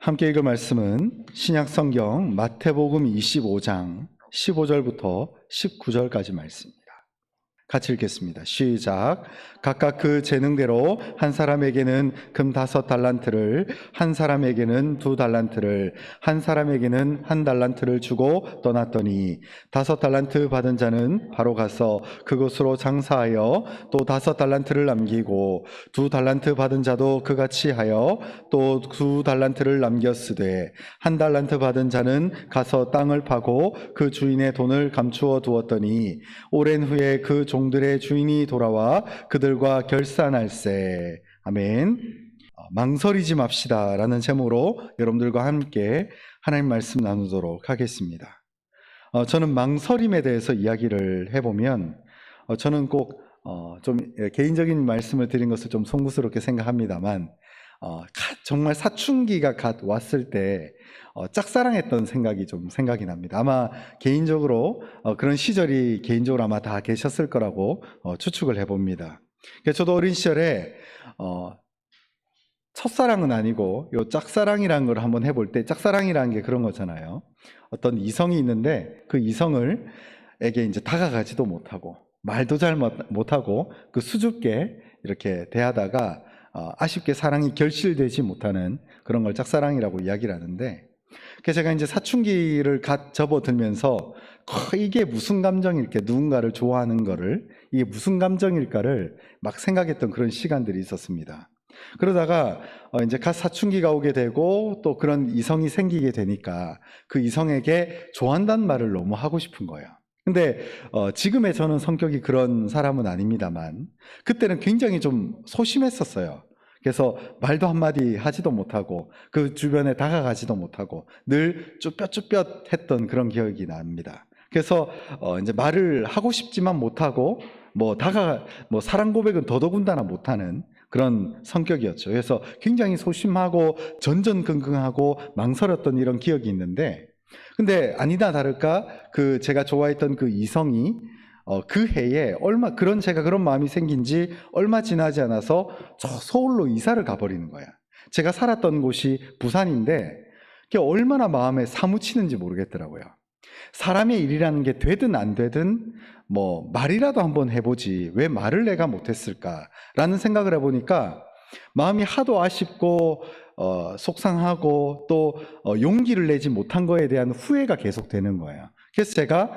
함께 읽을 말씀은 신약성경 마태복음 25장 15절부터 19절까지 말씀입니다. 같이 읽겠습니다. 시작. 각각 그 재능대로 한 사람에게는 금 5달란트를, 한 사람에게는 2달란트를, 한 사람에게는 1달란트를 주고 떠났더니 5달란트 받은 자는 바로 가서 그곳으로 장사하여 또 5달란트를 남기고 2달란트 받은 자도 그같이 하여 또 2달란트를 남겼으되 1달란트 받은 자는 가서 땅을 파고 그 주인의 돈을 감추어 두었더니 오랜 후에 그 종들의 주인이 돌아와 그들과 결산할세. 아멘. 망설이지 맙시다 라는 제목으로 여러분들과 함께 하나님 말씀 나누도록 하겠습니다. 저는 망설임에 대해서 이야기를 해보면 저는 꼭 좀 개인적인 말씀을 드린 것을 좀 송구스럽게 생각합니다만 정말 사춘기가 갓 왔을 때 짝사랑했던 생각이 좀 생각이 납니다. 아마 개인적으로 그런 시절이 개인적으로 아마 다 계셨을 거라고 추측을 해봅니다. 저도 어린 시절에 첫사랑은 아니고 요 짝사랑이라는 걸 한번 해볼 때, 짝사랑이라는 게 그런 거잖아요. 어떤 이성이 있는데 그 이성에게 이제 다가가지도 못하고 말도 잘 못하고 그 수줍게 이렇게 대하다가 아쉽게 사랑이 결실되지 못하는 그런 걸 짝사랑이라고 이야기를 하는데, 그래서 제가 이제 사춘기를 갓 접어들면서 이게 무슨 감정일까, 누군가를 좋아하는 거를 이게 무슨 감정일까를 막 생각했던 그런 시간들이 있었습니다. 그러다가 이제 갓 사춘기가 오게 되고 또 그런 이성이 생기게 되니까 그 이성에게 좋아한다는 말을 너무 하고 싶은 거예요. 근데 지금의 저는 성격이 그런 사람은 아닙니다만 그때는 굉장히 좀 소심했었어요. 그래서 말도 한마디 하지도 못하고 그 주변에 다가가지도 못하고 늘 쭈뼛쭈뼛 했던 그런 기억이 납니다. 그래서 이제 말을 하고 싶지만 못하고 사랑 고백은 더더군다나 못하는 그런 성격이었죠. 그래서 굉장히 소심하고 전전긍긍하고 망설였던 이런 기억이 있는데, 근데 아니나 다를까 제가 좋아했던 그 이성이 그 해에 제가 그런 마음이 생긴 지 얼마 지나지 않아서 저 서울로 이사를 가버리는 거야. 제가 살았던 곳이 부산인데 그게 얼마나 마음에 사무치는지 모르겠더라고요. 사람의 일이라는 게 되든 안 되든 말이라도 한번 해보지 왜 말을 내가 못했을까라는 생각을 해보니까 마음이 하도 아쉽고 속상하고 또 용기를 내지 못한 거에 대한 후회가 계속되는 거예요. 그래서 제가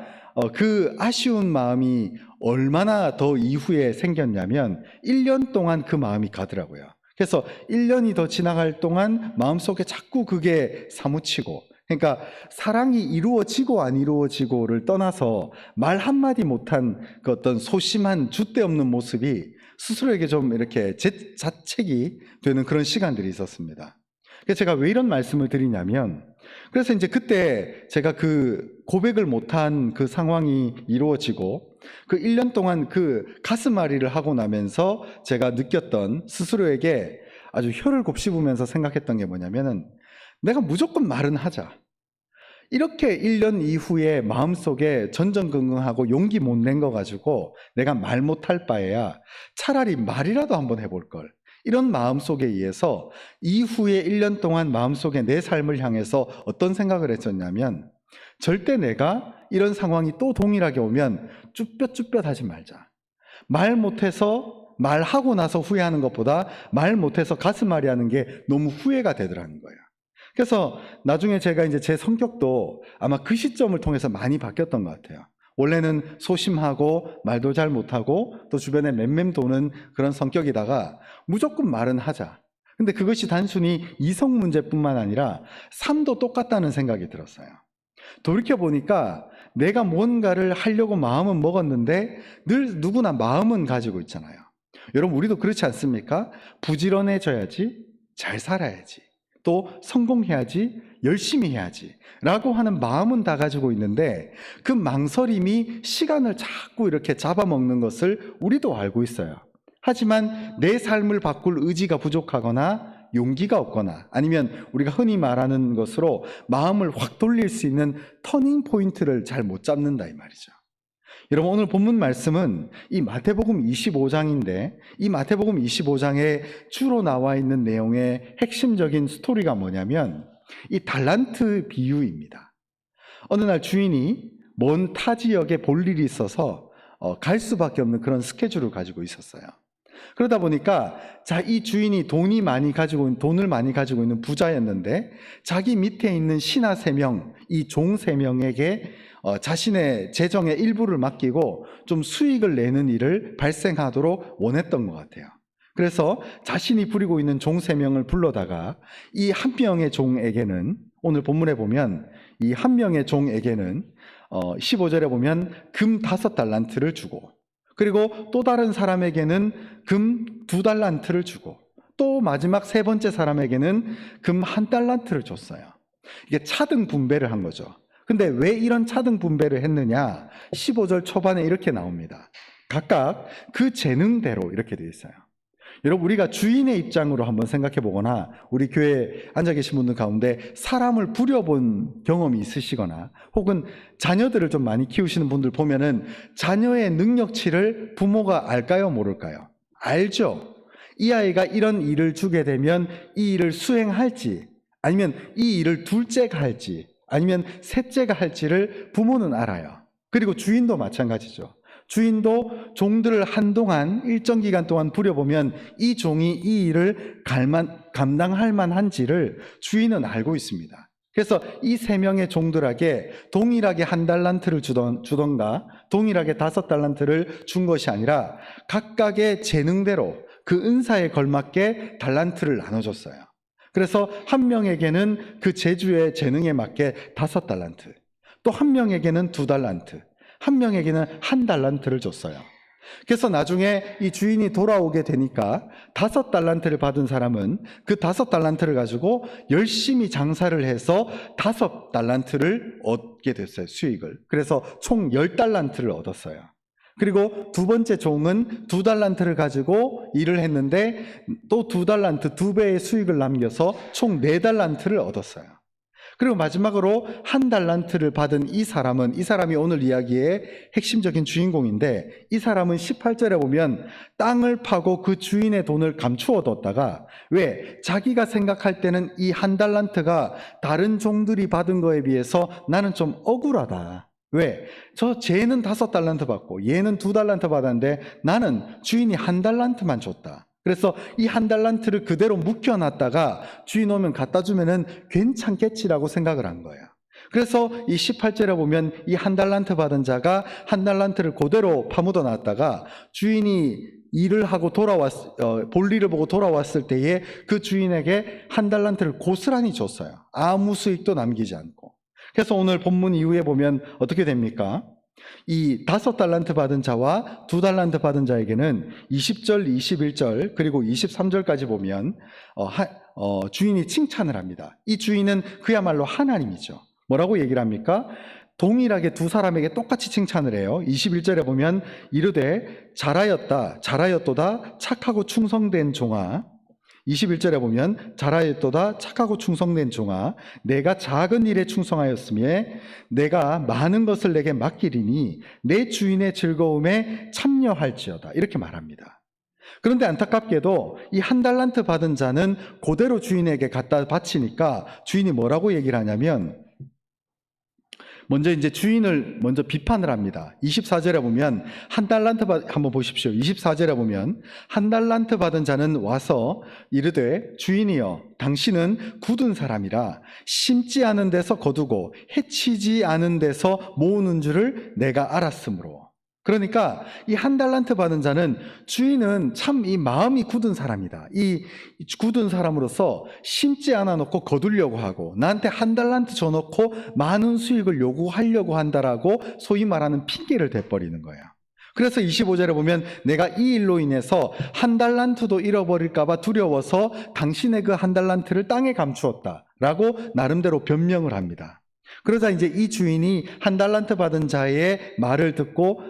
그 아쉬운 마음이 얼마나 더 이후에 생겼냐면 1년 동안 그 마음이 가더라고요. 그래서 1년이 더 지나갈 동안 마음속에 자꾸 그게 사무치고, 그러니까 사랑이 이루어지고 안 이루어지고를 떠나서 말 한마디 못한 그 어떤 소심한 줏대없는 모습이 스스로에게 좀 이렇게 자책이 되는 그런 시간들이 있었습니다. 그래서 제가 왜 이런 말씀을 드리냐면, 그래서 이제 그때 제가 그 고백을 못한 그 상황이 이루어지고 그 1년 동안 그 가슴앓이를 하고 나면서 제가 느꼈던, 스스로에게 아주 혀를 곱씹으면서 생각했던 게 뭐냐면은 내가 무조건 말은 하자. 이렇게 1년 이후에 마음속에 전전긍긍하고 용기 못 낸 거 가지고 내가 말 못할 바에야 차라리 말이라도 한번 해볼 걸. 이런 마음속에 의해서 이후에 1년 동안 마음속에 내 삶을 향해서 어떤 생각을 했었냐면, 절대 내가 이런 상황이 또 동일하게 오면 쭈뼛쭈뼛 하지 말자. 말 못해서, 말하고 나서 후회하는 것보다 말 못해서 가슴앓이 하는 게 너무 후회가 되더라는 거예요. 그래서 나중에 제가 이제 제 성격도 아마 그 시점을 통해서 많이 바뀌었던 것 같아요. 원래는 소심하고 말도 잘 못하고 또 주변에 맴맴 도는 그런 성격이다가 무조건 말은 하자. 근데 그것이 단순히 이성 문제뿐만 아니라 삶도 똑같다는 생각이 들었어요. 돌이켜보니까 내가 뭔가를 하려고 마음은 먹었는데 늘 누구나 마음은 가지고 있잖아요. 여러분, 우리도 그렇지 않습니까? 부지런해져야지, 잘 살아야지, 또 성공해야지, 열심히 해야지 라고 하는 마음은 다 가지고 있는데 그 망설임이 시간을 자꾸 이렇게 잡아먹는 것을 우리도 알고 있어요. 하지만 내 삶을 바꿀 의지가 부족하거나 용기가 없거나 아니면 우리가 흔히 말하는 것으로 마음을 확 돌릴 수 있는 터닝 포인트를 잘 못 잡는다 이 말이죠. 여러분, 오늘 본문 말씀은 이 마태복음 25장인데 이 마태복음 25장에 주로 나와 있는 내용의 핵심적인 스토리가 뭐냐면 이 달란트 비유입니다. 어느 날 주인이 먼 타 지역에 볼 일이 있어서 갈 수밖에 없는 그런 스케줄을 가지고 있었어요. 그러다 보니까 이 주인이 돈을 많이 가지고 있는 부자였는데 자기 밑에 있는 신하 3명, 이 종 3명에게 자신의 재정의 일부를 맡기고 좀 수익을 내는 일을 발생하도록 원했던 것 같아요. 그래서 자신이 부리고 있는 종 3명을 불러다가 이 한 명의 종에게는, 오늘 본문에 보면 이 한 명의 종에게는 15절에 보면 금 5달란트를 주고, 그리고 또 다른 사람에게는 금 2달란트를 주고, 또 마지막 3번째 사람에게는 금 1달란트를 줬어요. 이게 차등 분배를 한 거죠. 근데 왜 이런 차등 분배를 했느냐? 15절 초반에 이렇게 나옵니다. 각각 그 재능대로 이렇게 되어 있어요. 여러분, 우리가 주인의 입장으로 한번 생각해 보거나, 우리 교회에 앉아 계신 분들 가운데 사람을 부려본 경험이 있으시거나, 혹은 자녀들을 좀 많이 키우시는 분들 보면은 자녀의 능력치를 부모가 알까요, 모를까요? 알죠. 이 아이가 이런 일을 주게 되면 이 일을 수행할지, 아니면 이 일을 둘째가 할지, 아니면 셋째가 할지를 부모는 알아요. 그리고 주인도 마찬가지죠. 주인도 종들을 한동안 일정 기간 동안 부려보면 이 종이 이 일을 감당할 만한지를 주인은 알고 있습니다. 그래서 이 3명의 종들에게 동일하게 1달란트를 주던가 동일하게 5달란트를 준 것이 아니라 각각의 재능대로 그 은사에 걸맞게 달란트를 나눠줬어요. 그래서 한 명에게는 그 제주의 재능에 맞게 5달란트, 또 한 명에게는 2달란트, 한 명에게는 1달란트를 줬어요. 그래서 나중에 이 주인이 돌아오게 되니까 5달란트를 받은 사람은 그 5달란트를 가지고 열심히 장사를 해서 5달란트를 얻게 됐어요, 수익을. 그래서 총 10달란트를 얻었어요. 그리고 2번째 종은 2달란트를 가지고 일을 했는데 또 2달란트, 2배의 수익을 남겨서 총 4달란트를 얻었어요. 그리고 마지막으로 1달란트를 받은 이 사람이 오늘 이야기의 핵심적인 주인공인데, 이 사람은 18절에 보면 땅을 파고 그 주인의 돈을 감추어 뒀다가, 왜? 자기가 생각할 때는 이 1달란트가 다른 종들이 받은 거에 비해서 나는 좀 억울하다. 왜? 쟤는 5달란트 받고 얘는 2달란트 받았는데 나는 주인이 1달란트만 줬다. 그래서 이 1달란트를 그대로 묵혀놨다가 주인 오면 갖다 주면은 괜찮겠지라고 생각을 한 거예요. 그래서 이 18절에 보면 이 1달란트 받은 자가 1달란트를 그대로 파묻어 놨다가 주인이 일을 하고 볼일을 보고 돌아왔을 때에 그 주인에게 1달란트를 고스란히 줬어요. 아무 수익도 남기지 않고. 그래서 오늘 본문 이후에 보면 어떻게 됩니까? 이 5달란트 받은 자와 2달란트 받은 자에게는 20절, 21절, 그리고 23절까지 보면 주인이 칭찬을 합니다. 이 주인은 그야말로 하나님이죠. 뭐라고 얘기를 합니까? 동일하게 두 사람에게 똑같이 칭찬을 해요. 21절에 보면 이르되 잘하였도다 착하고 충성된 종아. 21절에 보면 잘하였도다 착하고 충성된 종아, 내가 작은 일에 충성하였으며 내가 많은 것을 내게 맡기리니 내 주인의 즐거움에 참여할지어다, 이렇게 말합니다. 그런데 안타깝게도 이 1달란트 받은 자는 그대로 주인에게 갖다 바치니까 주인이 뭐라고 얘기를 하냐면, 먼저 이제 주인을 먼저 비판을 합니다. 24절에 보면 한번 보십시오. 24절에 보면 1달란트 받은 자는 와서 이르되 주인이여 당신은 굳은 사람이라 심지 않은 데서 거두고 해치지 않은 데서 모으는 줄을 내가 알았으므로. 그러니까 이 1달란트 받은 자는 주인은 참 이 마음이 굳은 사람이다. 이 굳은 사람으로서 심지 않아 놓고 거두려고 하고 나한테 1달란트 줘놓고 많은 수익을 요구하려고 한다라고 소위 말하는 핑계를 대버리는 거예요. 그래서 25절에 보면 내가 이 일로 인해서 1달란트도 잃어버릴까 봐 두려워서 당신의 그 1달란트를 땅에 감추었다라고 나름대로 변명을 합니다. 그러자 이제 이 주인이 1달란트 받은 자의 말을 듣고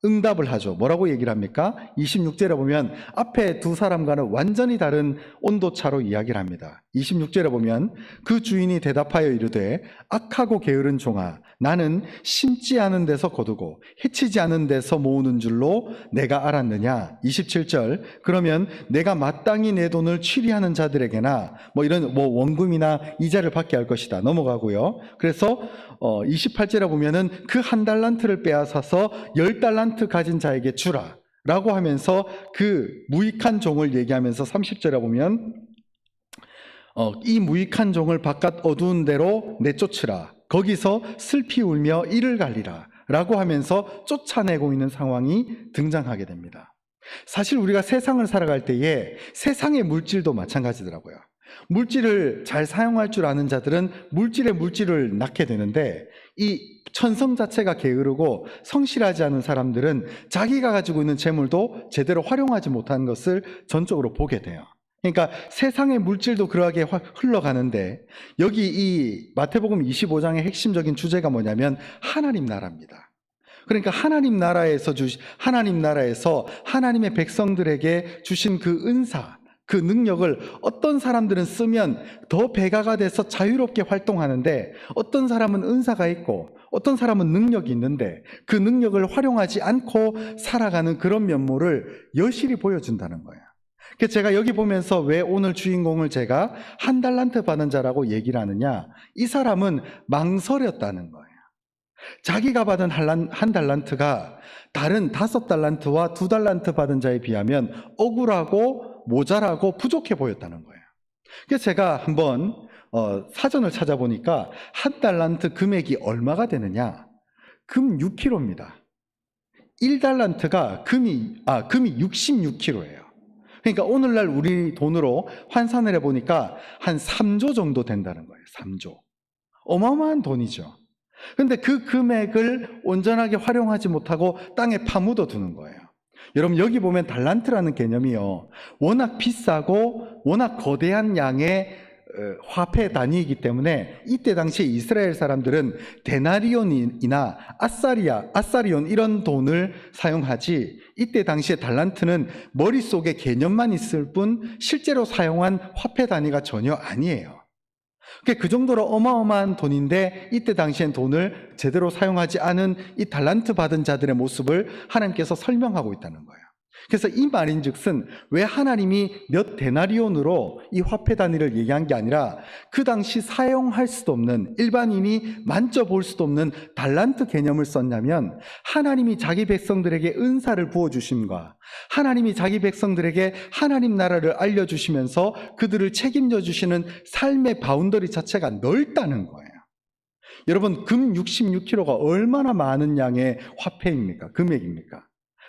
응답을 하죠. 뭐라고 얘기를 합니까? 26절에 보면 앞에 두 사람과는 완전히 다른 온도차로 이야기를 합니다. 26절에 보면 그 주인이 대답하여 이르되 악하고 게으른 종아, 나는 심지 않은 데서 거두고 해치지 않은 데서 모으는 줄로 내가 알았느냐. 27절. 그러면 내가 마땅히 내 돈을 취리하는 자들에게나 이런 원금이나 이자를 받게 할 것이다. 넘어가고요. 그래서 28절에 보면은 그 한 달란트를 빼앗아서 10달란트 가진 자에게 주라 라고 하면서 그 무익한 종을 얘기하면서 30절에 보면 이 무익한 종을 바깥 어두운 데로 내쫓으라. 거기서 슬피 울며 이를 갈리라 라고 하면서 쫓아내고 있는 상황이 등장하게 됩니다. 사실 우리가 세상을 살아갈 때에 세상의 물질도 마찬가지더라고요. 물질을 잘 사용할 줄 아는 자들은 물질의 물질을 낳게 되는데, 이 천성 자체가 게으르고 성실하지 않은 사람들은 자기가 가지고 있는 재물도 제대로 활용하지 못하는 것을 전적으로 보게 돼요. 그러니까 세상의 물질도 그러하게 흘러가는데, 여기 이 마태복음 25장의 핵심적인 주제가 뭐냐면 하나님 나라입니다. 그러니까 하나님 나라에서 하나님의 백성들에게 주신 그 은사, 그 능력을 어떤 사람들은 쓰면 더 배가가 돼서 자유롭게 활동하는데, 어떤 사람은 은사가 있고 어떤 사람은 능력이 있는데 그 능력을 활용하지 않고 살아가는 그런 면모를 여실히 보여준다는 거예요. 그래서 제가 여기 보면서 왜 오늘 주인공을 제가 한 달란트 받은 자라고 얘기를 하느냐, 이 사람은 망설였다는 거예요. 자기가 받은 한 달란트가 다른 5달란트와 2달란트 받은 자에 비하면 억울하고 모자라고 부족해 보였다는 거예요. 그래서 제가 한번 사전을 찾아보니까 한 달란트 금액이 얼마가 되느냐, 금 6kg입니다. 1달란트가 금이 66kg예요. 그러니까 오늘날 우리 돈으로 환산을 해보니까 한 3조 정도 된다는 거예요. 3조. 어마어마한 돈이죠. 그런데 그 금액을 온전하게 활용하지 못하고 땅에 파묻어 두는 거예요. 여러분, 여기 보면 달란트라는 개념이요, 워낙 비싸고 워낙 거대한 양의 화폐 단위이기 때문에 이때 당시에 이스라엘 사람들은 데나리온이나 아사리온 이런 돈을 사용하지, 이때 당시에 달란트는 머릿속에 개념만 있을 뿐 실제로 사용한 화폐 단위가 전혀 아니에요. 그 정도로 어마어마한 돈인데, 이때 당시엔 돈을 제대로 사용하지 않은 이 달란트 받은 자들의 모습을 하나님께서 설명하고 있다는 거예요. 그래서 이 말인즉슨 왜 하나님이 몇 데나리온으로 이 화폐 단위를 얘기한 게 아니라 그 당시 사용할 수도 없는, 일반인이 만져볼 수도 없는 달란트 개념을 썼냐면, 하나님이 자기 백성들에게 은사를 부어주심과 하나님이 자기 백성들에게 하나님 나라를 알려주시면서 그들을 책임져 주시는 삶의 바운더리 자체가 넓다는 거예요. 여러분, 금 66kg가 얼마나 많은 양의 화폐입니까? 금액입니까?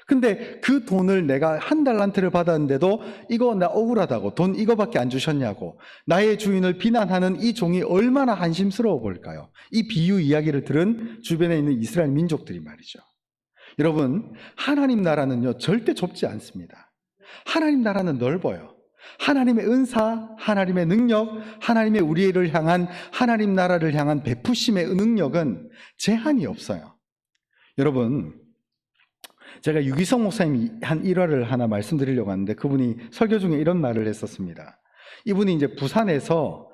근데 그 돈을 내가 한 달란트를 받았는데도 이거 나 억울하다고, 돈 이거밖에 안 주셨냐고 나의 주인을 비난하는 이 종이 얼마나 한심스러워 보일까요? 이 비유 이야기를 들은 주변에 있는 이스라엘 민족들이 말이죠. 여러분, 하나님 나라는요 절대 좁지 않습니다. 하나님 나라는 넓어요. 하나님의 은사, 하나님의 능력, 하나님의 우리를 향한, 하나님 나라를 향한 베푸심의 능력은 제한이 없어요. 여러분, 제가 유기성 목사님이 한 일화를 하나 말씀드리려고 하는데, 그분이 설교 중에 이런 말을 했었습니다. 이분이 이제 부산에서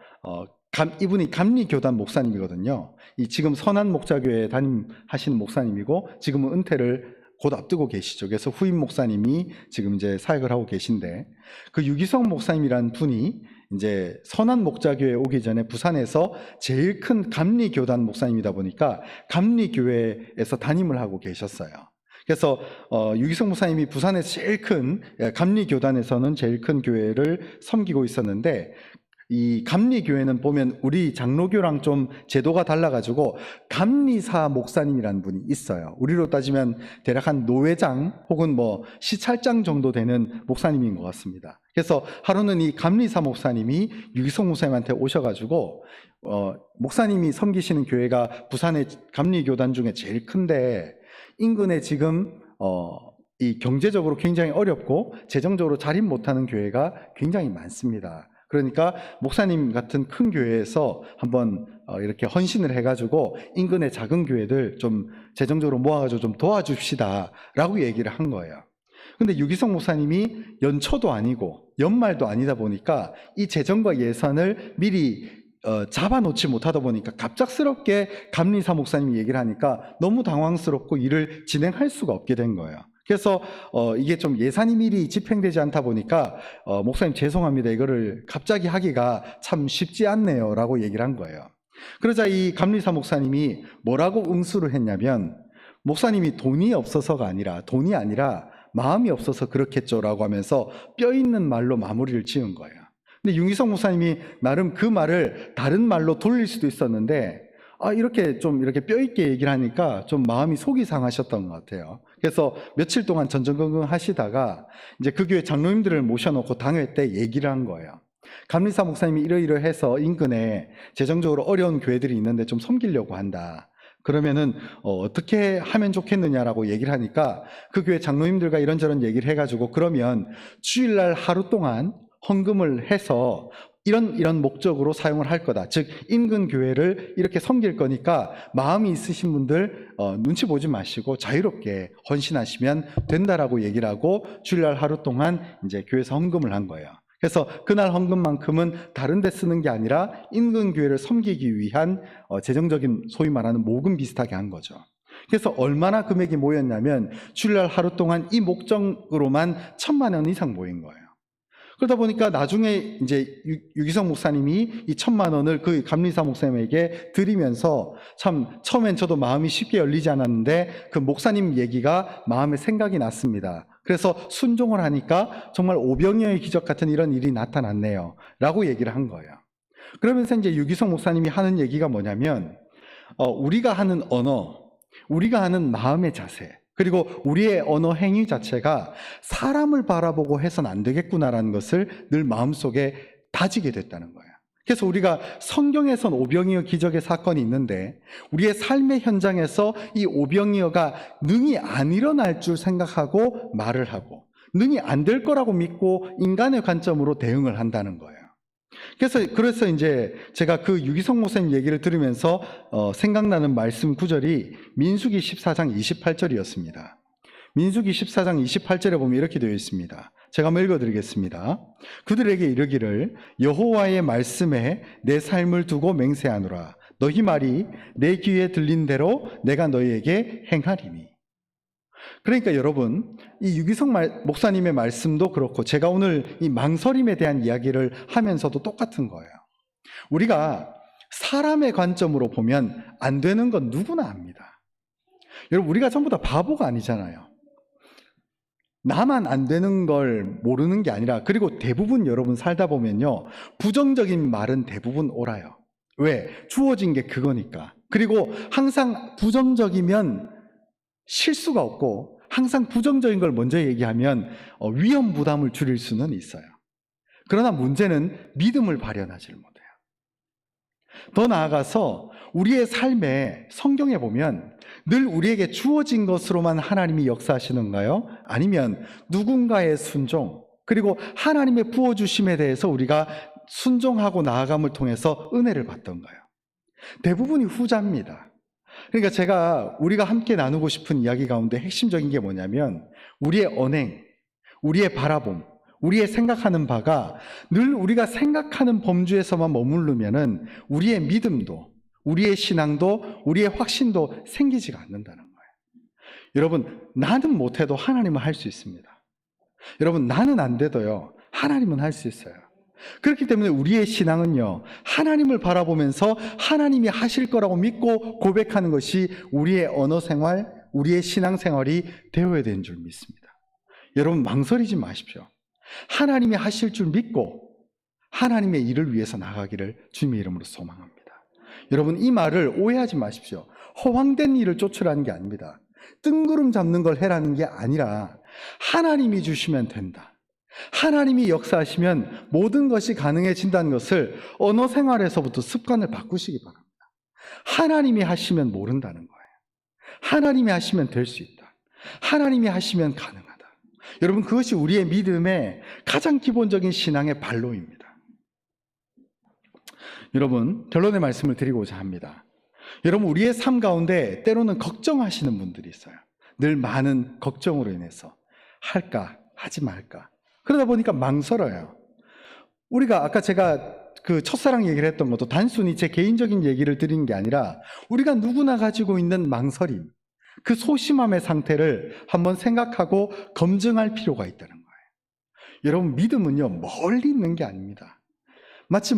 이분이 감리교단 목사님이거든요. 지금 선한 목자교회 담임하시는 목사님이고, 지금은 은퇴를 곧 앞두고 계시죠. 그래서 후임 목사님이 지금 이제 사역을 하고 계신데, 그 유기성 목사님이라는 분이 이제 선한 목자교회에 오기 전에 부산에서 제일 큰 감리교단 목사님이다 보니까 감리교회에서 담임을 하고 계셨어요. 그래서 유기성 목사님이 부산에서 제일 큰, 감리교단에서는 제일 큰 교회를 섬기고 있었는데, 이 감리교회는 보면 우리 장로교랑 좀 제도가 달라가지고 감리사 목사님이라는 분이 있어요. 우리로 따지면 대략 한 노회장 혹은 시찰장 정도 되는 목사님인 것 같습니다. 그래서 하루는 이 감리사 목사님이 유기성 목사님한테 오셔가지고 목사님이 섬기시는 교회가 부산의 감리교단 중에 제일 큰데, 인근에 지금 이 경제적으로 굉장히 어렵고 재정적으로 자립 못하는 교회가 굉장히 많습니다. 그러니까 목사님 같은 큰 교회에서 한번 이렇게 헌신을 해가지고 인근의 작은 교회들 좀 재정적으로 모아가지고 좀 도와줍시다 라고 얘기를 한 거예요. 근데 유기성 목사님이 연초도 아니고 연말도 아니다 보니까 이 재정과 예산을 미리 잡아놓지 못하다 보니까 갑작스럽게 감리사 목사님이 얘기를 하니까 너무 당황스럽고 일을 진행할 수가 없게 된 거예요. 그래서 이게 좀 예산이 미리 집행되지 않다 보니까 목사님 죄송합니다. 이거를 갑자기 하기가 참 쉽지 않네요 라고 얘기를 한 거예요. 그러자 이 감리사 목사님이 뭐라고 응수를 했냐면, 목사님이 돈이 아니라 마음이 없어서 그렇겠죠 라고 하면서 뼈 있는 말로 마무리를 지은 거예요. 근데 윤기성 목사님이 나름 그 말을 다른 말로 돌릴 수도 있었는데, 이렇게 뼈 있게 얘기를 하니까 좀 마음이 속이 상하셨던 것 같아요. 그래서 며칠 동안 전전긍긍 하시다가 이제 그 교회 장로님들을 모셔놓고 당회 때 얘기를 한 거예요. 감리사 목사님이 이러이러해서 인근에 재정적으로 어려운 교회들이 있는데 좀 섬기려고 한다. 그러면은 어떻게 하면 좋겠느냐라고 얘기를 하니까 그 교회 장로님들과 이런저런 얘기를 해가지고, 그러면 주일날 하루 동안 헌금을 해서 이런 목적으로 사용을 할 거다. 즉 인근 교회를 이렇게 섬길 거니까 마음이 있으신 분들 눈치 보지 마시고 자유롭게 헌신하시면 된다라고 얘기를 하고, 주일날 하루 동안 이제 교회에서 헌금을 한 거예요. 그래서 그날 헌금만큼은 다른 데 쓰는 게 아니라 인근 교회를 섬기기 위한 재정적인 소위 말하는 모금 비슷하게 한 거죠. 그래서 얼마나 금액이 모였냐면 주일날 하루 동안 이 목적으로만 1,000만 원 이상 모인 거예요. 그러다 보니까 나중에 이제 유기성 목사님이 이 1,000만 원을 그 감리사 목사님에게 드리면서, 참 처음엔 저도 마음이 쉽게 열리지 않았는데 그 목사님 얘기가 마음에 생각이 났습니다. 그래서 순종을 하니까 정말 오병이어의 기적 같은 이런 일이 나타났네요 라고 얘기를 한 거예요. 그러면서 이제 유기성 목사님이 하는 얘기가 뭐냐면, 우리가 하는 언어, 우리가 하는 마음의 자세, 그리고 우리의 언어 행위 자체가 사람을 바라보고 해서는 안 되겠구나라는 것을 늘 마음속에 다지게 됐다는 거예요. 그래서 우리가 성경에선 오병이어 기적의 사건이 있는데 우리의 삶의 현장에서 이 오병이어가 능히 안 일어날 줄 생각하고 말을 하고, 능히 안 될 거라고 믿고 인간의 관점으로 대응을 한다는 거예요. 그래서 이제 제가 그 유기성 목사님 얘기를 들으면서 생각나는 말씀 구절이 민수기 14장 28절이었습니다. 민수기 14장 28절에 보면 이렇게 되어 있습니다. 제가 한번 읽어드리겠습니다. 그들에게 이르기를, 여호와의 말씀에 내 삶을 두고 맹세하노라. 너희 말이 내 귀에 들린 대로 내가 너희에게 행하리니. 그러니까 여러분, 이 유기성 목사님의 말씀도 그렇고 제가 오늘 이 망설임에 대한 이야기를 하면서도 똑같은 거예요. 우리가 사람의 관점으로 보면 안 되는 건 누구나 압니다. 여러분, 우리가 전부 다 바보가 아니잖아요. 나만 안 되는 걸 모르는 게 아니라, 그리고 대부분 여러분 살다 보면요, 부정적인 말은 대부분 옳아요. 왜? 주어진 게 그거니까. 그리고 항상 부정적이면 실수가 없고, 항상 부정적인 걸 먼저 얘기하면 위험 부담을 줄일 수는 있어요. 그러나 문제는 믿음을 발현하지 못해요. 더 나아가서 우리의 삶에, 성경에 보면 늘 우리에게 주어진 것으로만 하나님이 역사하시는가요? 아니면 누군가의 순종, 그리고 하나님의 부어주심에 대해서 우리가 순종하고 나아감을 통해서 은혜를 받던가요? 대부분이 후자입니다. 그러니까 우리가 함께 나누고 싶은 이야기 가운데 핵심적인 게 뭐냐면, 우리의 언행, 우리의 바라봄, 우리의 생각하는 바가 늘 우리가 생각하는 범주에서만 머무르면은 우리의 믿음도, 우리의 신앙도, 우리의 확신도 생기지가 않는다는 거예요. 여러분, 나는 못해도 하나님은 할 수 있습니다. 여러분, 나는 안 돼도요, 하나님은 할 수 있어요. 그렇기 때문에 우리의 신앙은요, 하나님을 바라보면서 하나님이 하실 거라고 믿고 고백하는 것이 우리의 언어 생활, 우리의 신앙 생활이 되어야 되는 줄 믿습니다. 여러분, 망설이지 마십시오. 하나님이 하실 줄 믿고 하나님의 일을 위해서 나가기를 주님의 이름으로 소망합니다. 여러분, 이 말을 오해하지 마십시오. 허황된 일을 쫓으라는 게 아닙니다. 뜬구름 잡는 걸 해라는 게 아니라, 하나님이 주시면 된다, 하나님이 역사하시면 모든 것이 가능해진다는 것을 언어 생활에서부터 습관을 바꾸시기 바랍니다. 하나님이 하시면 모른다는 거예요. 하나님이 하시면 될 수 있다. 하나님이 하시면 가능하다. 여러분, 그것이 우리의 믿음의 가장 기본적인 신앙의 발로입니다. 여러분, 결론의 말씀을 드리고자 합니다. 여러분, 우리의 삶 가운데 때로는 걱정하시는 분들이 있어요. 늘 많은 걱정으로 인해서 할까 하지 말까, 그러다 보니까 망설여요. 우리가 아까 제가 그 첫사랑 얘기를 했던 것도 단순히 제 개인적인 얘기를 드린 게 아니라 우리가 누구나 가지고 있는 망설임, 그 소심함의 상태를 한번 생각하고 검증할 필요가 있다는 거예요. 여러분, 믿음은요, 멀리 있는 게 아닙니다. 마치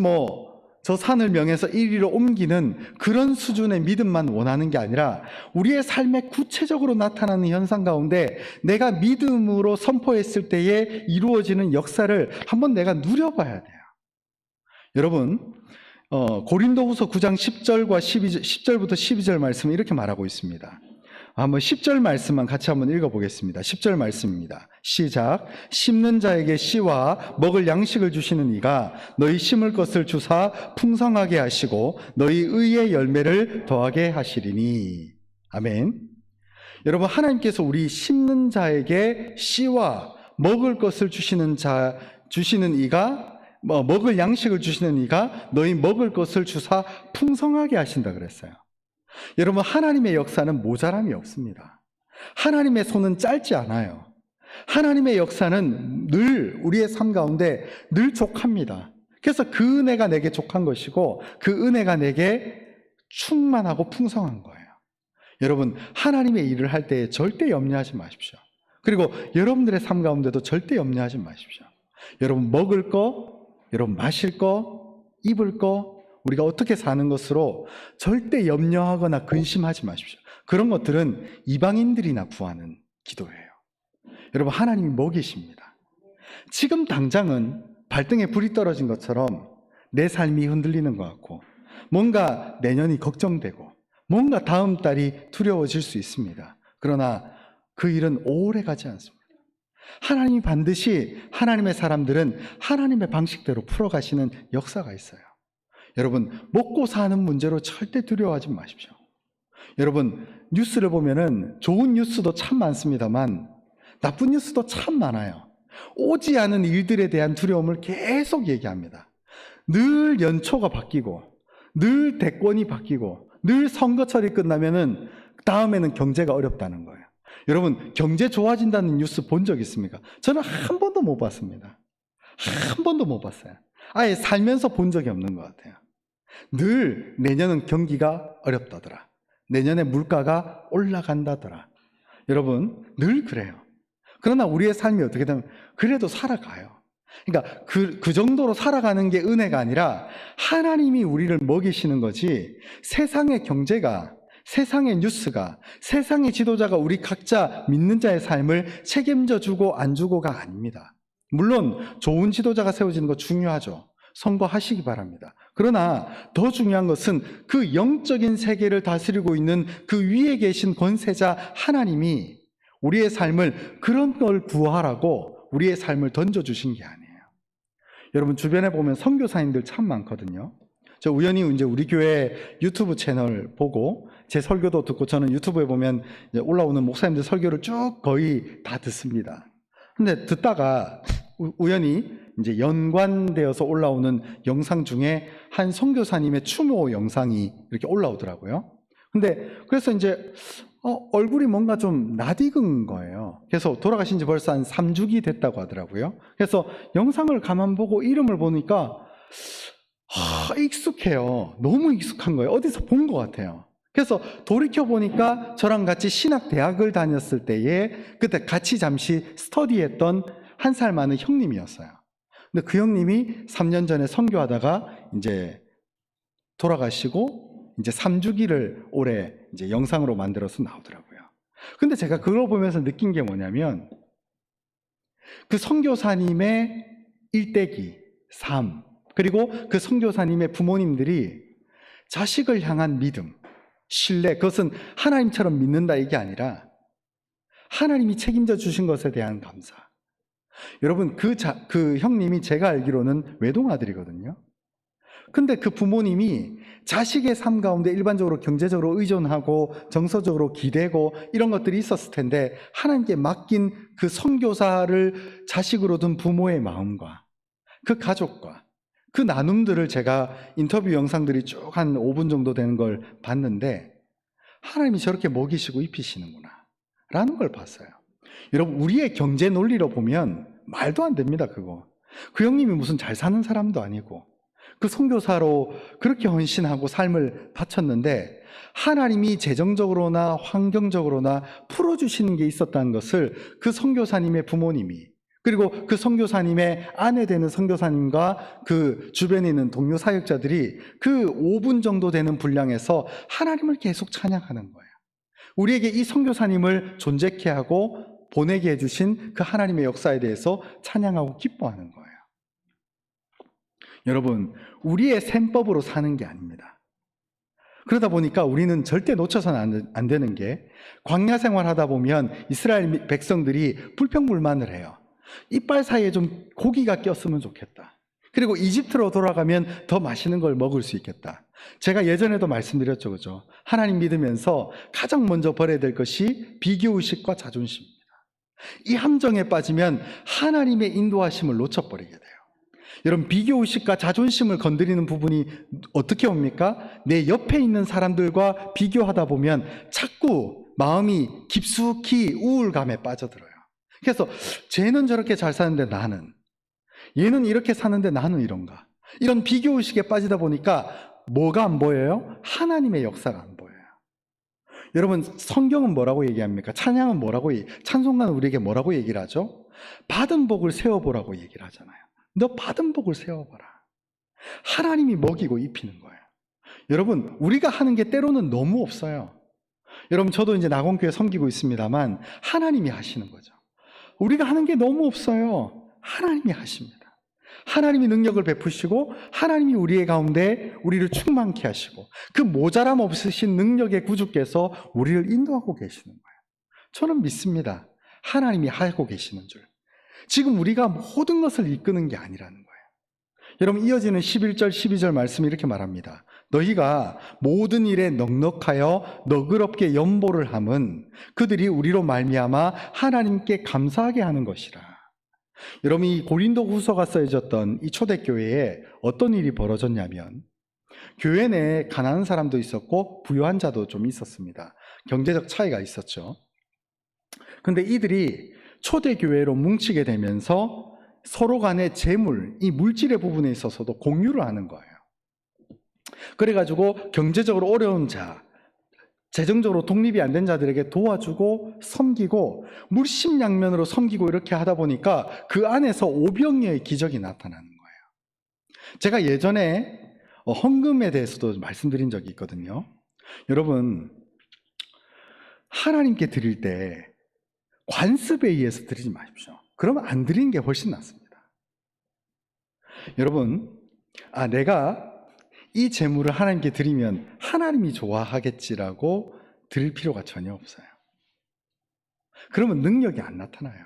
저 산을 명해서 이리로 옮기는 그런 수준의 믿음만 원하는 게 아니라 우리의 삶에 구체적으로 나타나는 현상 가운데 내가 믿음으로 선포했을 때에 이루어지는 역사를 한번 내가 누려봐야 돼요. 여러분, 고린도후서 9장 10절과 10절부터 12절 말씀은 이렇게 말하고 있습니다. 한번 10절 말씀만 같이 한번 읽어보겠습니다. 10절 말씀입니다. 시작. 심는 자에게 씨와 먹을 양식을 주시는 이가 너희 심을 것을 주사 풍성하게 하시고 너희 의의 열매를 더하게 하시리니. 아멘. 여러분, 하나님께서 우리 심는 자에게 씨와 먹을 것을 주시는 이가 먹을 양식을 주시는 이가 너희 먹을 것을 주사 풍성하게 하신다 그랬어요. 여러분, 하나님의 역사는 모자람이 없습니다. 하나님의 손은 짧지 않아요. 하나님의 역사는 늘 우리의 삶 가운데 늘 족합니다. 그래서 그 은혜가 내게 족한 것이고 그 은혜가 내게 충만하고 풍성한 거예요. 여러분, 하나님의 일을 할 때 절대 염려하지 마십시오. 그리고 여러분들의 삶 가운데도 절대 염려하지 마십시오. 여러분, 먹을 거, 여러분 마실 거, 입을 거, 우리가 어떻게 사는 것으로 절대 염려하거나 근심하지 마십시오. 그런 것들은 이방인들이나 구하는 기도예요. 여러분, 하나님이 먹이십니다. 지금 당장은 발등에 불이 떨어진 것처럼 내 삶이 흔들리는 것 같고 뭔가 내년이 걱정되고 뭔가 다음 달이 두려워질 수 있습니다. 그러나 그 일은 오래 가지 않습니다. 하나님이 반드시 하나님의 사람들은 하나님의 방식대로 풀어가시는 역사가 있어요. 여러분, 먹고 사는 문제로 절대 두려워하지 마십시오. 여러분, 뉴스를 보면은 좋은 뉴스도 참 많습니다만 나쁜 뉴스도 참 많아요. 오지 않은 일들에 대한 두려움을 계속 얘기합니다. 늘 연초가 바뀌고 늘 대권이 바뀌고 늘 선거철이 끝나면은 다음에는 경제가 어렵다는 거예요. 여러분, 경제 좋아진다는 뉴스 본 적 있습니까? 저는 한 번도 못 봤습니다. 한 번도 못 봤어요. 아예 살면서 본 적이 없는 것 같아요. 늘 내년은 경기가 어렵다더라. 내년에 물가가 올라간다더라. 여러분, 늘 그래요. 그러나 우리의 삶이 어떻게 되면 그래도 살아가요. 그러니까 그 정도로 살아가는 게 은혜가 아니라 하나님이 우리를 먹이시는 거지, 세상의 경제가, 세상의 뉴스가, 세상의 지도자가 우리 각자 믿는 자의 삶을 책임져 주고 안 주고가 아닙니다. 물론 좋은 지도자가 세워지는 거 중요하죠. 선거하시기 바랍니다. 그러나 더 중요한 것은 그 영적인 세계를 다스리고 있는 그 위에 계신 권세자 하나님이 우리의 삶을, 그런 걸 구하라고 우리의 삶을 던져주신 게 아니에요. 여러분, 주변에 보면 선교사님들 참 많거든요. 저 우연히 이제 우리 교회 유튜브 채널 보고 제 설교도 듣고, 저는 유튜브에 보면 이제 올라오는 목사님들 설교를 쭉 거의 다 듣습니다. 근데 듣다가 우연히 이제 연관되어서 올라오는 영상 중에 한 선교사님의 추모 영상이 이렇게 올라오더라고요. 근데 그래서 이제 얼굴이 뭔가 좀 낯익은 거예요. 그래서 돌아가신 지 벌써 한 3주기 됐다고 하더라고요. 그래서 영상을 가만 보고 이름을 보니까 익숙해요. 너무 익숙한 거예요. 어디서 본 것 같아요. 그래서 돌이켜보니까 저랑 같이 신학대학을 다녔을 때에 그때 같이 잠시 스터디했던 한 살 많은 형님이었어요. 근데 그 형님이 3년 전에 선교하다가 이제 돌아가시고 이제 3주기를 올해 이제 영상으로 만들어서 나오더라고요. 근데 제가 그걸 보면서 느낀 게 뭐냐면, 그 선교사님의 일대기, 삶, 그리고 그 선교사님의 부모님들이 자식을 향한 믿음, 신뢰, 그것은 하나님처럼 믿는다 이게 아니라 하나님이 책임져 주신 것에 대한 감사. 여러분, 그 형님이 제가 알기로는 외동아들이거든요. 근데 그 부모님이 자식의 삶 가운데 일반적으로 경제적으로 의존하고 정서적으로 기대고 이런 것들이 있었을 텐데, 하나님께 맡긴 그 선교사를 자식으로 둔 부모의 마음과 그 가족과 그 나눔들을 제가 인터뷰 영상들이 쭉 한 5분 정도 되는 걸 봤는데, 하나님이 저렇게 먹이시고 입히시는구나 라는 걸 봤어요. 여러분, 우리의 경제 논리로 보면 말도 안 됩니다. 그거. 그 형님이 무슨 잘 사는 사람도 아니고, 그 선교사로 그렇게 헌신하고 삶을 바쳤는데 하나님이 재정적으로나 환경적으로나 풀어주시는 게 있었다는 것을 그 선교사님의 부모님이, 그리고 그 선교사님의 아내 되는 선교사님과 그 주변에 있는 동료 사역자들이 그 5분 정도 되는 분량에서 하나님을 계속 찬양하는 거예요. 우리에게 이 선교사님을 존재케 하고 보내게 해주신 그 하나님의 역사에 대해서 찬양하고 기뻐하는 거예요. 여러분, 우리의 셈법으로 사는 게 아닙니다. 그러다 보니까 우리는 절대 놓쳐서는 안 되는 게, 광야 생활하다 보면 이스라엘 백성들이 불평불만을 해요. 이빨 사이에 좀 고기가 꼈으면 좋겠다. 그리고 이집트로 돌아가면 더 맛있는 걸 먹을 수 있겠다. 제가 예전에도 말씀드렸죠, 그죠? 하나님 믿으면서 가장 먼저 버려야 될 것이 비교의식과 자존심입니다. 이 함정에 빠지면 하나님의 인도하심을 놓쳐버리게 돼요. 여러분, 비교의식과 자존심을 건드리는 부분이 어떻게 옵니까? 내 옆에 있는 사람들과 비교하다 보면 자꾸 마음이 깊숙이 우울감에 빠져들어요. 그래서 쟤는 저렇게 잘 사는데 나는, 얘는 이렇게 사는데 나는 이런가, 이런 비교의식에 빠지다 보니까 뭐가 안 보여요? 하나님의 역사가 안 보여요. 여러분, 성경은 뭐라고 얘기합니까? 찬양은 뭐라고 찬송가는 우리에게 뭐라고 얘기를 하죠? 받은 복을 세워보라고 얘기를 하잖아요. 너 받은 복을 세워봐라. 하나님이 먹이고 입히는 거예요. 여러분, 우리가 하는 게 때로는 너무 없어요. 여러분, 저도 이제 낙원교회 섬기고 있습니다만 하나님이 하시는 거죠. 우리가 하는 게 너무 없어요. 하나님이 하십니다. 하나님이 능력을 베푸시고 하나님이 우리의 가운데 우리를 충만케 하시고 그 모자람 없으신 능력의 구주께서 우리를 인도하고 계시는 거예요. 저는 믿습니다. 하나님이 하고 계시는 줄. 지금 우리가 모든 것을 이끄는 게 아니라는 거예요. 여러분, 이어지는 11절 12절 말씀이 이렇게 말합니다. 너희가 모든 일에 넉넉하여 너그럽게 연보를 함은 그들이 우리로 말미암아 하나님께 감사하게 하는 것이라. 여러분, 이 고린도 후서가 써져졌던 이 초대교회에 어떤 일이 벌어졌냐면, 교회 내에 가난한 사람도 있었고 부유한 자도 좀 있었습니다. 경제적 차이가 있었죠. 근데 이들이 초대교회로 뭉치게 되면서 서로 간의 재물, 이 물질의 부분에 있어서도 공유를 하는 거예요. 그래가지고 경제적으로 어려운 자, 재정적으로 독립이 안 된 자들에게 도와주고 섬기고 물심양면으로 섬기고 이렇게 하다 보니까 그 안에서 오병이어의 기적이 나타나는 거예요. 제가 예전에 헌금에 대해서도 말씀드린 적이 있거든요. 여러분, 하나님께 드릴 때 관습에 의해서 드리지 마십시오. 그러면 안 드리는 게 훨씬 낫습니다. 여러분, 내가 이 재물을 하나님께 드리면 하나님이 좋아하겠지라고 드릴 필요가 전혀 없어요. 그러면 능력이 안 나타나요.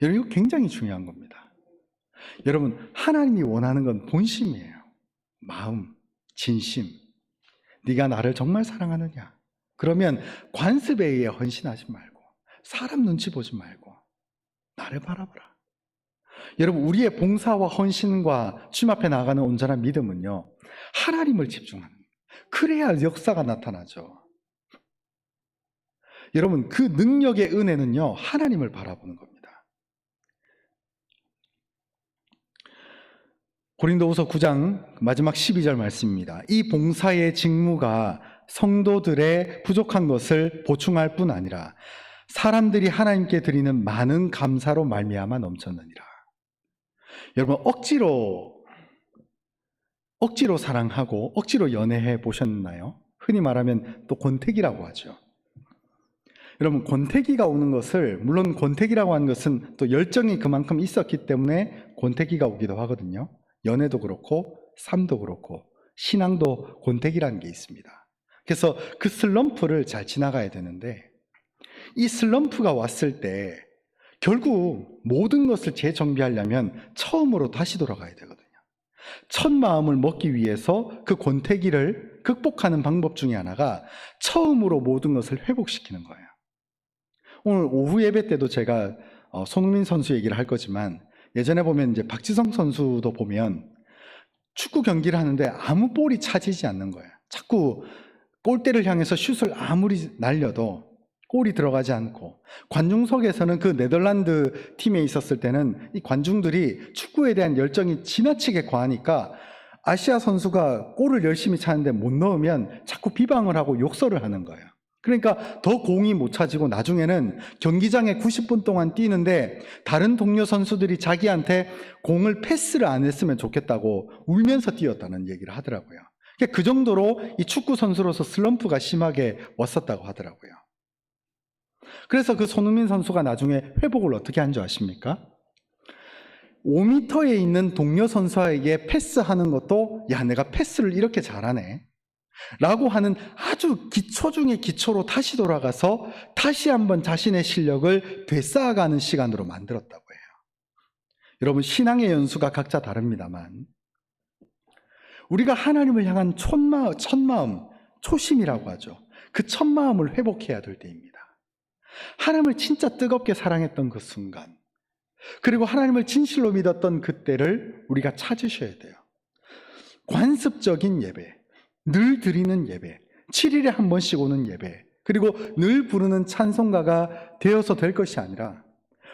여러분, 이거 굉장히 중요한 겁니다. 여러분, 하나님이 원하는 건 본심이에요. 마음, 진심. 네가 나를 정말 사랑하느냐? 그러면 관습에 의해 헌신하지 말고, 사람 눈치 보지 말고 나를 바라보라. 여러분, 우리의 봉사와 헌신과 주님 앞에 나가는 온전한 믿음은요, 하나님을 집중하는 거예요. 그래야 역사가 나타나죠. 여러분, 그 능력의 은혜는요, 하나님을 바라보는 겁니다. 고린도후서 9장 마지막 12절 말씀입니다. 이 봉사의 직무가 성도들의 부족한 것을 보충할 뿐 아니라 사람들이 하나님께 드리는 많은 감사로 말미암아 넘쳤느니라. 여러분, 억지로 사랑하고 억지로 연애해 보셨나요? 흔히 말하면 또 권태기라고 하죠. 여러분, 권태기가 오는 것을, 물론 권태기라고 하는 것은 또 열정이 그만큼 있었기 때문에 권태기가 오기도 하거든요. 연애도 그렇고 삶도 그렇고 신앙도 권태기라는 게 있습니다. 그래서 그 슬럼프를 잘 지나가야 되는데, 이 슬럼프가 왔을 때 결국 모든 것을 재정비하려면 처음으로 다시 돌아가야 되거든요. 첫 마음을 먹기 위해서 그 권태기를 극복하는 방법 중에 하나가 처음으로 모든 것을 회복시키는 거예요. 오늘 오후 예배 때도 제가 손흥민 선수 얘기를 할 거지만, 예전에 보면 이제 박지성 선수도 보면 축구 경기를 하는데 아무 볼이 차지지 않는 거예요. 자꾸 골대를 향해서 슛을 아무리 날려도 골이 들어가지 않고, 관중석에서는 그 네덜란드 팀에 있었을 때는 이 관중들이 축구에 대한 열정이 지나치게 과하니까 아시아 선수가 골을 열심히 차는데 못 넣으면 자꾸 비방을 하고 욕설을 하는 거예요. 그러니까 더 공이 못 차지고 나중에는 경기장에 90분 동안 뛰는데 다른 동료 선수들이 자기한테 공을 패스를 안 했으면 좋겠다고 울면서 뛰었다는 얘기를 하더라고요. 그 정도로 이 축구 선수로서 슬럼프가 심하게 왔었다고 하더라고요. 그래서 그 손흥민 선수가 나중에 회복을 어떻게 한 줄 아십니까? 5m에 있는 동료 선수에게 패스하는 것도 야, 내가 패스를 이렇게 잘하네 라고 하는 아주 기초 중에 기초로 다시 돌아가서 다시 한번 자신의 실력을 되찾아가는 시간으로 만들었다고 해요. 여러분, 신앙의 연수가 각자 다릅니다만 우리가 하나님을 향한 첫마음, 초심이라고 하죠. 그 첫마음을 회복해야 될 때입니다. 하나님을 진짜 뜨겁게 사랑했던 그 순간, 그리고 하나님을 진실로 믿었던 그때를 우리가 찾으셔야 돼요. 관습적인 예배, 늘 드리는 예배, 7일에 한 번씩 오는 예배, 그리고 늘 부르는 찬송가가 되어서 될 것이 아니라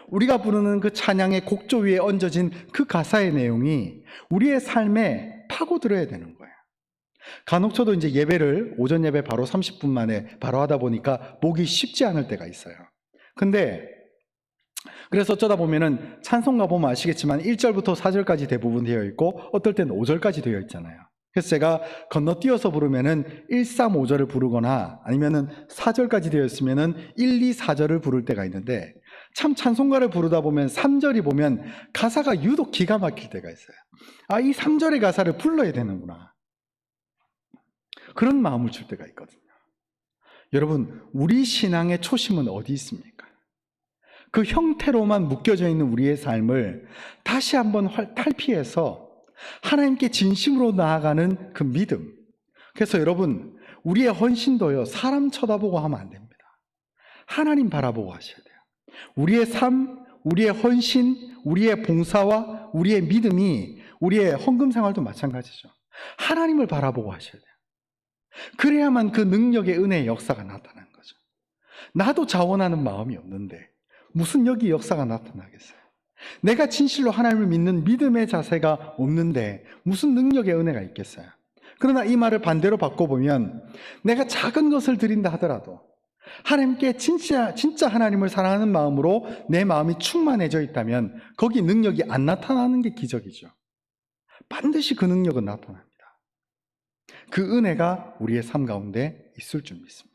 우리가 부르는 그 찬양의 곡조 위에 얹어진 그 가사의 내용이 우리의 삶에 파고들어야 되는 거예요. 간혹 저도 이제 예배를 오전 예배 바로 30분 만에 바로 하다 보니까 보기 쉽지 않을 때가 있어요. 근데 그래서 어쩌다 보면은 찬송가 보면 아시겠지만 1절부터 4절까지 대부분 되어 있고 어떨 때는 5절까지 되어 있잖아요. 그래서 제가 건너뛰어서 부르면은 1, 3, 5절을 부르거나 아니면은 4절까지 되어 있으면은 1, 2, 4절을 부를 때가 있는데 참 찬송가를 부르다 보면 3절이 보면 가사가 유독 기가 막힐 때가 있어요. 아, 이 3절의 가사를 불러야 되는구나. 그런 마음을 줄 때가 있거든요. 여러분, 우리 신앙의 초심은 어디 있습니까? 그 형태로만 묶여져 있는 우리의 삶을 다시 한번 탈피해서 하나님께 진심으로 나아가는 그 믿음. 그래서 여러분, 우리의 헌신도요, 사람 쳐다보고 하면 안 됩니다. 하나님 바라보고 하셔야 돼요. 우리의 삶, 우리의 헌신, 우리의 봉사와 우리의 믿음이 우리의 헌금 생활도 마찬가지죠. 하나님을 바라보고 하셔야 돼요. 그래야만 그 능력의 은혜의 역사가 나타나는 거죠. 나도 자원하는 마음이 없는데 무슨 여기 역사가 나타나겠어요? 내가 진실로 하나님을 믿는 믿음의 자세가 없는데 무슨 능력의 은혜가 있겠어요? 그러나 이 말을 반대로 바꿔보면 내가 작은 것을 드린다 하더라도 하나님께 진짜 하나님을 사랑하는 마음으로 내 마음이 충만해져 있다면 거기 능력이 안 나타나는 게 기적이죠. 반드시 그 능력은 나타납니다. 그 은혜가 우리의 삶 가운데 있을 줄 믿습니다.